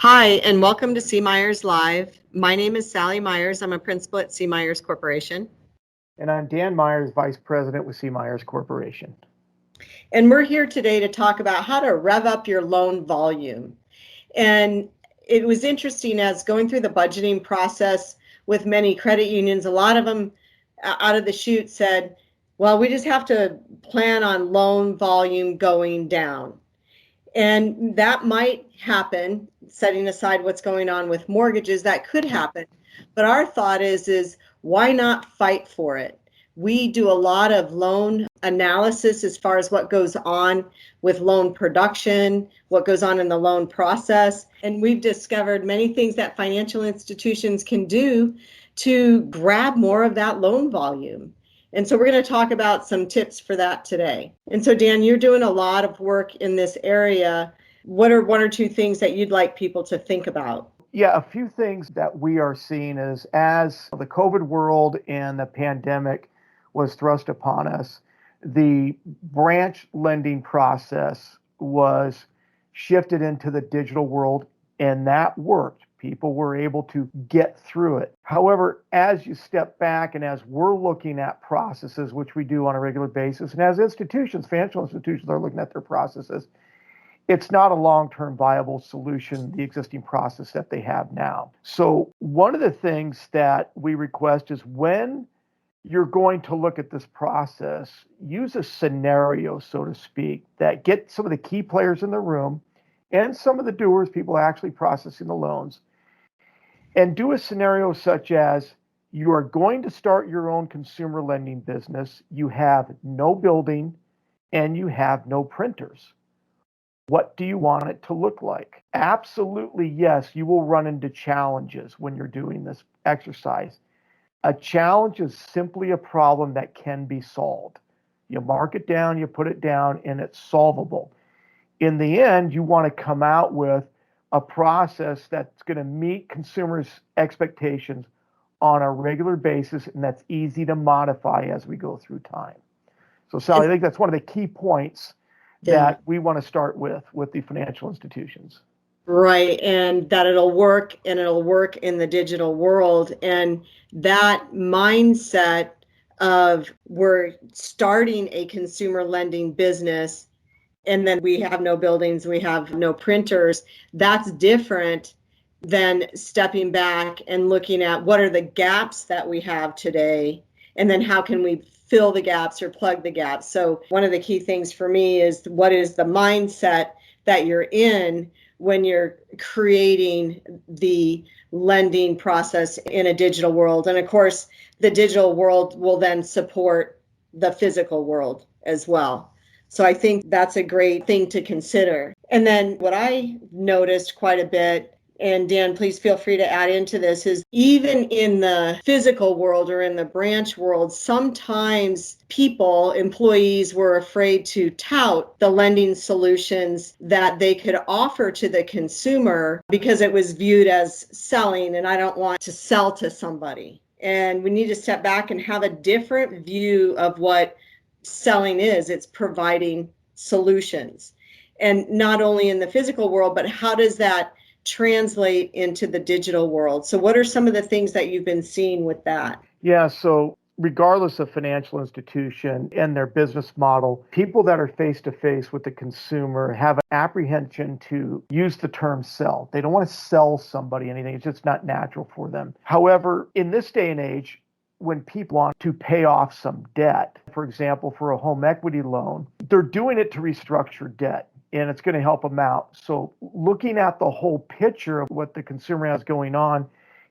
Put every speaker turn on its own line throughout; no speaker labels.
Hi, and welcome to C. Myers Live. My name is Sally Myers. I'm a principal at C. Myers Corporation.
And I'm Dan Myers, Vice President with C. Myers Corporation.
And we're here today to talk about how to rev up your loan volume. And it was interesting as going through the budgeting process with many credit unions, a lot of them out of the chute said, well, we just have to plan on loan volume going down. And that might happen, setting aside what's going on with mortgages, that could happen. But our thought is why not fight for it? We do a lot of loan analysis as far as what goes on with loan production, what goes on in the loan process. And we've discovered many things that financial institutions can do to grab more of that loan volume. And so we're going to talk about some tips for that today. And so, Dan, you're doing a lot of work in this area. What are one or two things that you'd like people to think about?
Yeah, a few things that we are seeing is as the COVID world and the pandemic was thrust upon us, the branch lending process was shifted into the digital world, and that worked. People were able to get through it. However, as you step back and as we're looking at processes, which we do on a regular basis, and as institutions, financial institutions are looking at their processes, it's not a long-term viable solution, the existing process that they have now. So one of the things that we request is when you're going to look at this process, use a scenario, so to speak, that get some of the key players in the room and some of the doers, people actually processing the loans, and do a scenario such as you are going to start your own consumer lending business, you have no building, and you have no printers. What do you want it to look like? Absolutely, yes, you will run into challenges when you're doing this exercise. A challenge is simply a problem that can be solved. You mark it down, you put it down, and it's solvable. In the end, you want to come out with a process that's going to meet consumers' expectations on a regular basis, and that's easy to modify as we go through time. So, Sally, I think that's one of the key points that we want to start with the financial institutions.
Right, and that it'll work and it'll work in the digital world. And that mindset of we're starting a consumer lending business and then we have no buildings, we have no printers, that's different than stepping back and looking at what are the gaps that we have today, and then how can we fill the gaps or plug the gaps. So one of the key things for me is what is the mindset that you're in when you're creating the lending process in a digital world. And of course, the digital world will then support the physical world as well. So I think that's a great thing to consider. And then what I noticed quite a bit, and Dan, please feel free to add into this, is even in the physical world or in the branch world, sometimes people, employees, were afraid to tout the lending solutions that they could offer to the consumer because it was viewed as selling, and I don't want to sell to somebody. And we need to step back and have a different view of what selling is. It's providing solutions. And not only in the physical world, but how does that translate into the digital world? So what are some of the things that you've been seeing with that?
Yeah, so regardless of financial institution and their business model, people that are face to face with the consumer have an apprehension to use the term sell. They don't want to sell somebody anything. It's just not natural for them. However, in this day and age, when people want to pay off some debt, for example, for a home equity loan, they're doing it to restructure debt, and it's going to help them out. So looking at the whole picture of what the consumer has going on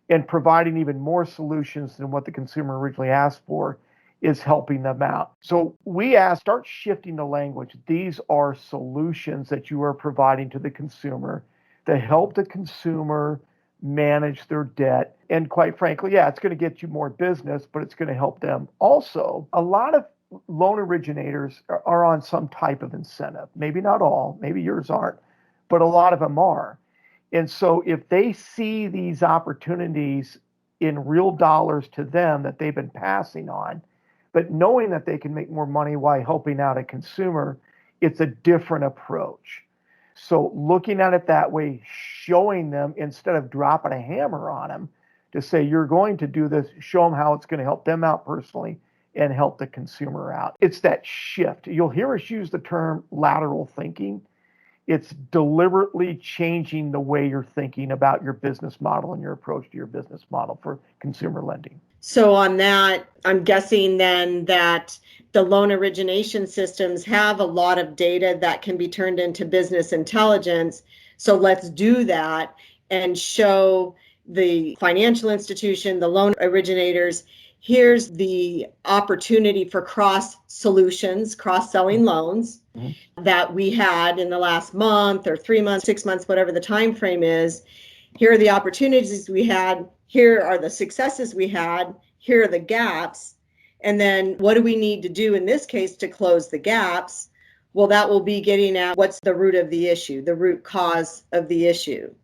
and providing even more solutions than what the consumer originally asked for is helping them out. So we start shifting the language. These are solutions that you are providing to the consumer to help the consumer manage their debt. And quite frankly, yeah, it's going to get you more business, but it's going to help them. Also, a lot of loan originators are on some type of incentive. Maybe not all, maybe yours aren't, but a lot of them are. And so if they see these opportunities in real dollars to them that they've been passing on, but knowing that they can make more money while helping out a consumer, it's a different approach. So looking at it that way, showing them instead of dropping a hammer on them to say, you're going to do this, show them how it's going to help them out personally and help the consumer out. It's that shift. You'll hear us use the term lateral thinking. It's deliberately changing the way you're thinking about your business model and your approach to your business model for consumer lending.
So on that, I'm guessing then that the loan origination systems have a lot of data that can be turned into business intelligence. So let's do that and show the financial institution, the loan originators, here's the opportunity for cross solutions, cross-selling loans that we had in the last month or 3 months, 6 months, whatever the time frame is. Here are the opportunities we had. Here are the successes we had. Here are the gaps. And then what do we need to do in this case to close the gaps? Well, that will be getting at what's the root of the issue, the root cause of the issue.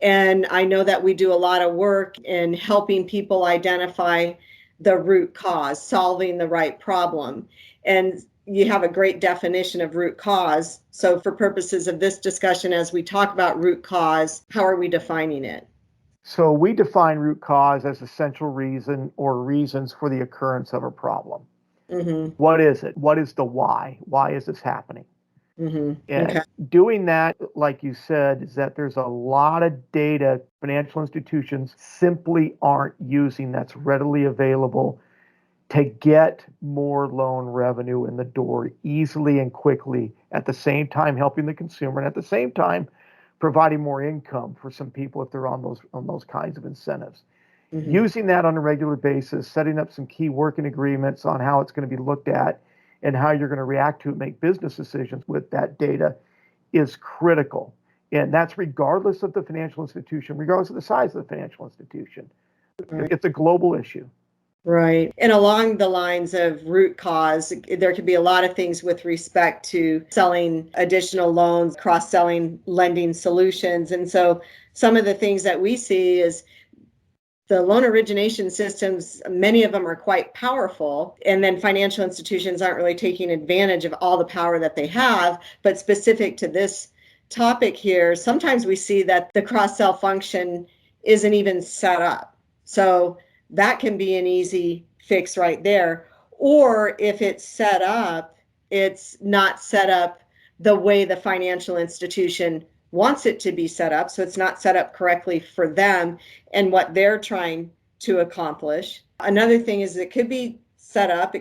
And I know that we do a lot of work in helping people identify the root cause, solving the right problem. And you have a great definition of root cause. So for purposes of this discussion, as we talk about root cause, how are we defining it?
So we define root cause as essential reason or reasons for the occurrence of a problem.
Mm-hmm.
What is it? What is the why? Why is this happening?
Mm-hmm.
And
Okay.
doing that, like you said, is that there's a lot of data financial institutions simply aren't using that's readily available to get more loan revenue in the door easily and quickly, at the same time helping the consumer and at the same time providing more income for some people if they're on those kinds of incentives. Mm-hmm. Using that on a regular basis, setting up some key working agreements on how it's going to be looked at and how you're going to react to it, make business decisions with that data is critical. And that's regardless of the financial institution, regardless of the size of the financial institution. Right. It's a global issue.
Right. And along the lines of root cause, there could be a lot of things with respect to selling additional loans, cross-selling lending solutions. And so some of the things that we see is the loan origination systems, many of them are quite powerful, and then financial institutions aren't really taking advantage of all the power that they have. But specific to this topic here, sometimes we see that the cross-sell function isn't even set up. So that can be an easy fix right there. Or if it's set up, it's not set up the way the financial institution wants it to be set up. So it's not set up correctly for them and what they're trying to accomplish. Another thing is it could be set up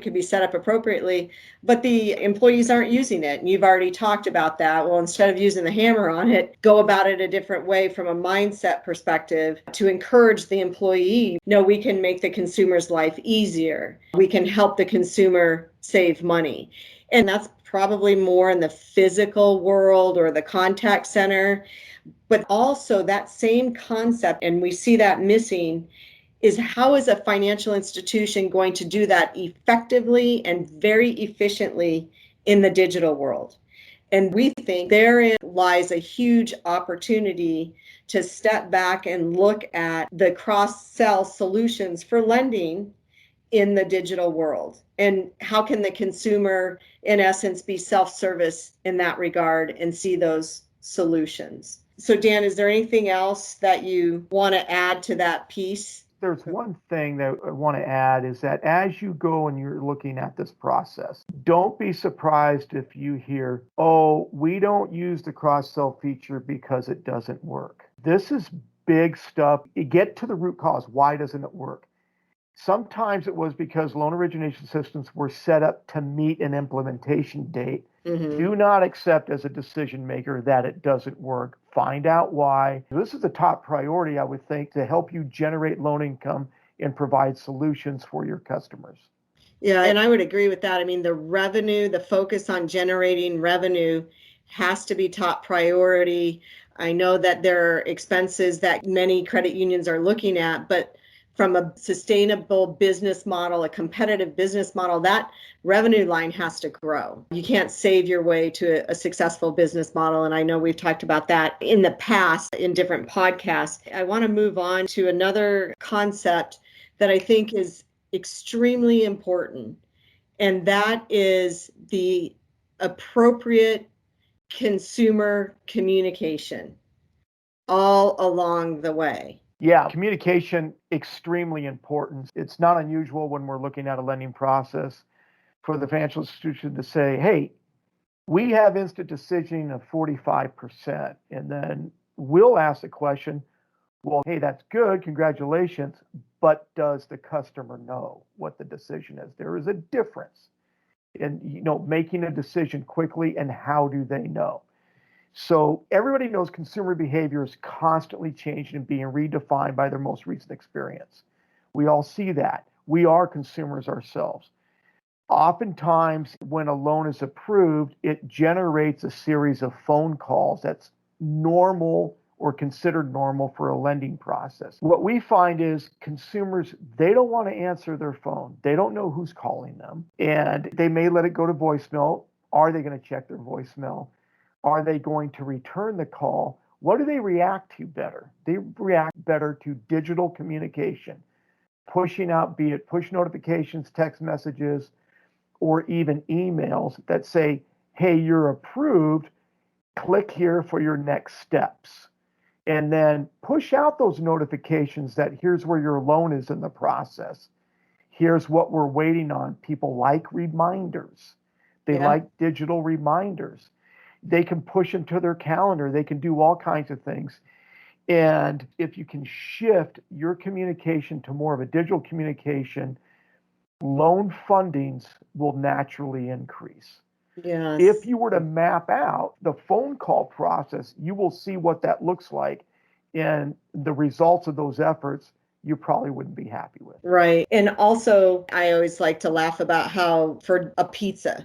appropriately, but the employees aren't using it. And you've already talked about that. Well, instead of using the hammer on it, go about it a different way from a mindset perspective to encourage the employee. No, we can make the consumer's life easier. We can help the consumer save money. And that's probably more in the physical world or the contact center. But also that same concept, and we see that missing, is how is a financial institution going to do that effectively and very efficiently in the digital world? And we think therein lies a huge opportunity to step back and look at the cross-sell solutions for lending in the digital world. And how can the consumer, in essence, be self-service in that regard and see those solutions? So, Dan, is there anything else that you want to add to that piece?
There's one thing that I want to add is that as you go and you're looking at this process, don't be surprised if you hear, oh, we don't use the cross-sell feature because it doesn't work. This is big stuff. You get to the root cause. Why doesn't it work? Sometimes it was because loan origination systems were set up to meet an implementation date. Mm-hmm. Do not accept as a decision maker that it doesn't work. Find out why. This is the top priority, I would think, to help you generate loan income and provide solutions for your customers.
Yeah, and I would agree with that. I mean, the revenue, the focus on generating revenue has to be top priority. I know that there are expenses that many credit unions are looking at, but from a sustainable business model, a competitive business model, that revenue line has to grow. You can't save your way to a successful business model. And I know we've talked about that in the past in different podcasts. I want to move on to another concept that I think is extremely important. And that is the appropriate consumer communication all along the way.
Yeah, communication extremely important. It's not unusual when we're looking at a lending process for the financial institution to say, hey, we have instant decisioning of 45%. And then we'll ask the question, well, hey, that's good, congratulations, but does the customer know what the decision is? There is a difference in, making a decision quickly and how do they know? So everybody knows consumer behavior is constantly changing and being redefined by their most recent experience. We all see that. We are consumers ourselves. Oftentimes, when a loan is approved, it generates a series of phone calls that's normal or considered normal for a lending process. What we find is consumers, they don't want to answer their phone. They don't know who's calling them, and they may let it go to voicemail. Are they going to check their voicemail? Are they going to return the call? What do they react to better? They react better to digital communication, pushing out, be it push notifications, text messages, or even emails that say, hey, you're approved, click here for your next steps. And then push out those notifications that here's where your loan is in the process. Here's what we're waiting on. People like reminders. They like digital reminders. They can push them to their calendar. They can do all kinds of things. And if you can shift your communication to more of a digital communication, loan fundings will naturally increase.
Yes.
If you were to map out the phone call process, you will see what that looks like. And the results of those efforts, you probably wouldn't be happy with.
Right. And also, I always like to laugh about how for a pizza,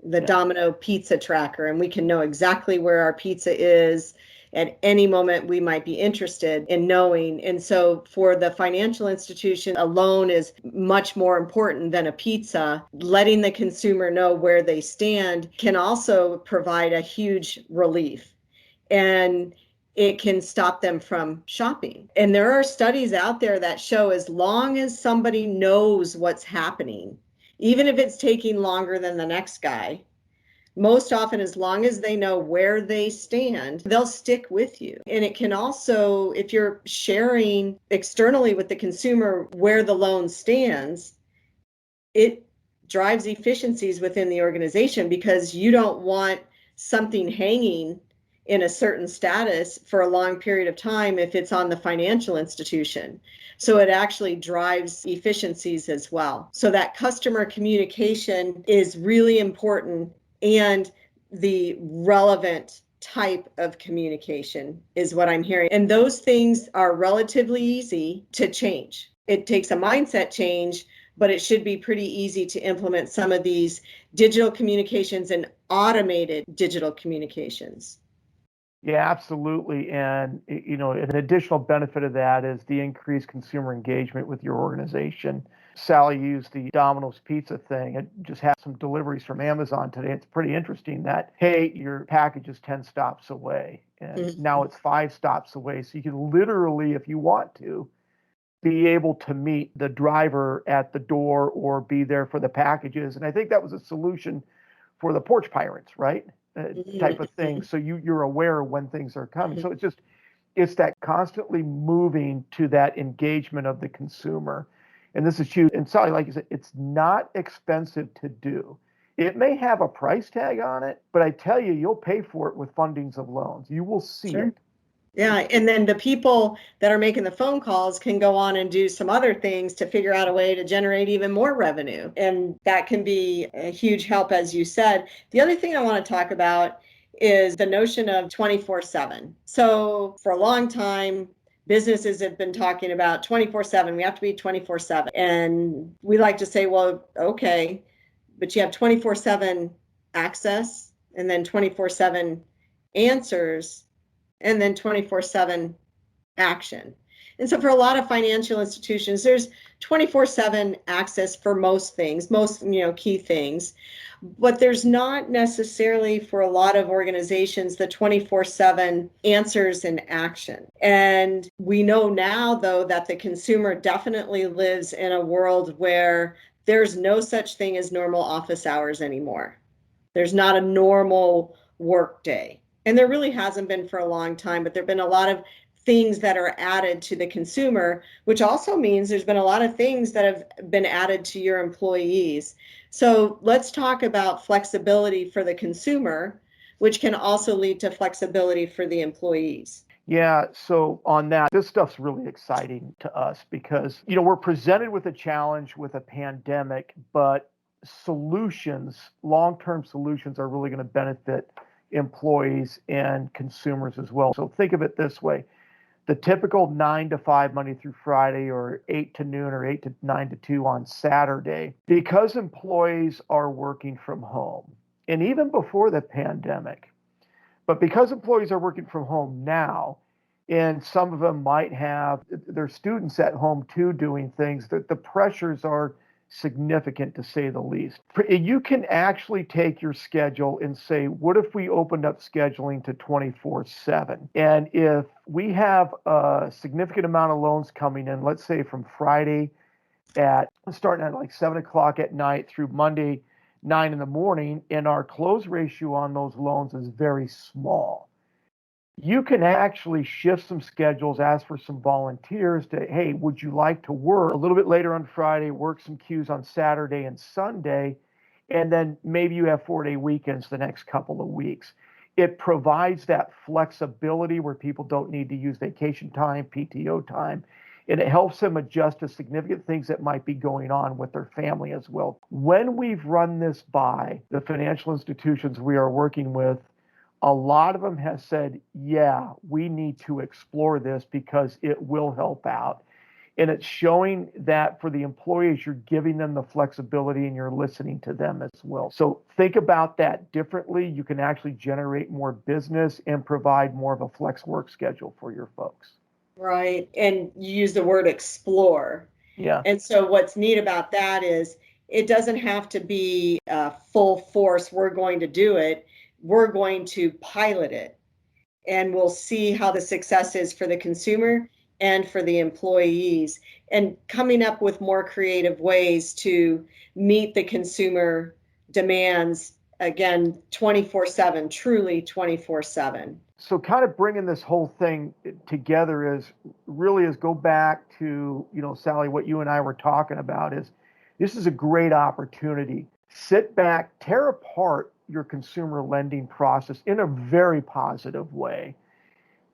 the Domino pizza tracker, and we can know exactly where our pizza is at any moment we might be interested in knowing. And so for the financial institution, a loan is much more important than a pizza. Letting the consumer know where they stand can also provide a huge relief. And it can stop them from shopping. And there are studies out there that show as long as somebody knows what's happening, even if it's taking longer than the next guy, most often, as long as they know where they stand, they'll stick with you. And it can also, if you're sharing externally with the consumer where the loan stands, it drives efficiencies within the organization because you don't want something hanging in a certain status for a long period of time if it's on the financial institution. So it actually drives efficiencies as well. So that customer communication is really important, and the relevant type of communication is what I'm hearing. And those things are relatively easy to change. It takes a mindset change, but it should be pretty easy to implement some of these digital communications and automated digital communications.
Yeah, absolutely. And, an additional benefit of that is the increased consumer engagement with your organization. Sally used the Domino's pizza thing. I just had some deliveries from Amazon today. It's pretty interesting that, hey, your package is 10 stops away. And now it's 5 stops away. So you can literally, if you want to, be able to meet the driver at the door or be there for the packages. And I think that was a solution for the porch pirates, right? Type of thing. So you're aware of when things are coming. So it's that constantly moving to that engagement of the consumer. And this is huge. And Sally, like you said, it's not expensive to do. It may have a price tag on it, but I tell you, you'll pay for it with fundings of loans. You will see it.
Yeah, and then the people that are making the phone calls can go on and do some other things to figure out a way to generate even more revenue. And that can be a huge help, as you said. The other thing I want to talk about is the notion of 24/7. So for a long time, businesses have been talking about 24/7. We have to be 24/7. And we like to say, well, okay, but you have 24/7 access and then 24/7 answers and then 24/7 action. And so for a lot of financial institutions, there's 24/7 access for most things, most key things. But there's not necessarily for a lot of organizations the 24/7 answers and action. And we know now, though, that the consumer definitely lives in a world where there's no such thing as normal office hours anymore. There's not a normal workday. And there really hasn't been for a long time, but there have been a lot of things that are added to the consumer, which also means there's been a lot of things that have been added to your employees. So let's talk about flexibility for the consumer, which can also lead to flexibility for the employees.
Yeah, so on that, this stuff's really exciting to us because, we're presented with a challenge with a pandemic, but solutions, long-term solutions are really going to benefit employees and consumers as well. So think of it this way. The typical 9 to 5 Monday through Friday, or 8 to noon, or 8 to 9 to 2 on Saturday, because employees are working from home, and even before the pandemic, but because employees are working from home now, and some of them might have their students at home too doing things, that the pressures are significant to say the least. You can actually take your schedule and say, what if we opened up scheduling to 24/7? And if we have a significant amount of loans coming in, let's say from Friday at starting at like 7 o'clock at night through Monday 9 in the morning, and our close ratio on those loans is very small, you can actually shift some schedules, ask for some volunteers to, hey, would you like to work a little bit later on Friday, work some queues on Saturday and Sunday, and then maybe you have 4-day weekends the next couple of weeks. It provides that flexibility where people don't need to use vacation time, PTO time, and it helps them adjust to significant things that might be going on with their family as well. When we've run this by the financial institutions we are working with, a lot of them have said, yeah, we need to explore this because it will help out. And it's showing that for the employees, you're giving them the flexibility and you're listening to them as well. So think about that differently. You can actually generate more business and provide more of a flex work schedule for your folks.
Right. And you use the word explore.
Yeah.
And so what's neat about that is it doesn't have to be full force. We're going to do it. We're going to pilot it, and we'll see how the success is for the consumer and for the employees, and coming up with more creative ways to meet the consumer demands, again, 24/7, truly 24/7.
So kind of bringing this whole thing together is go back to, Sally, what you and I were talking about is this is a great opportunity. Sit back, tear apart your consumer lending process in a very positive way.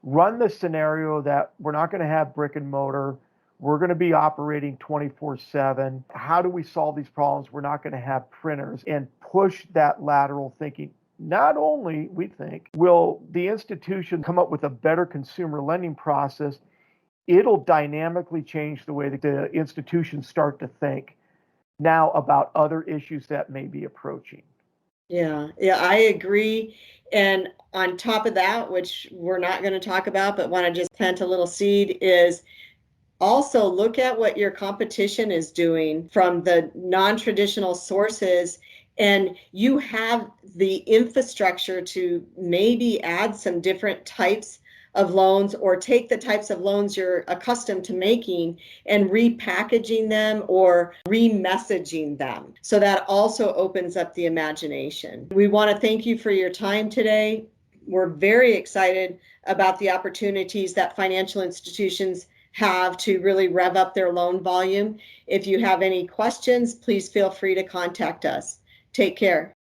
Run the scenario that we're not going to have brick and mortar. We're going to be operating 24/7. How do we solve these problems? We're not going to have printers, and push that lateral thinking. Not only, we think, will the institution come up with a better consumer lending process, it'll dynamically change the way that the institutions start to think now about other issues that may be approaching.
Yeah, I agree. And on top of that, which we're not going to talk about, but want to just plant a little seed, is also look at what your competition is doing from the non-traditional sources, and you have the infrastructure to maybe add some different types of loans, or take the types of loans you're accustomed to making and repackaging them or remessaging them. So that also opens up the imagination. We want to thank you for your time today. We're very excited about the opportunities that financial institutions have to really rev up their loan volume. If you have any questions, please feel free to contact us. Take care.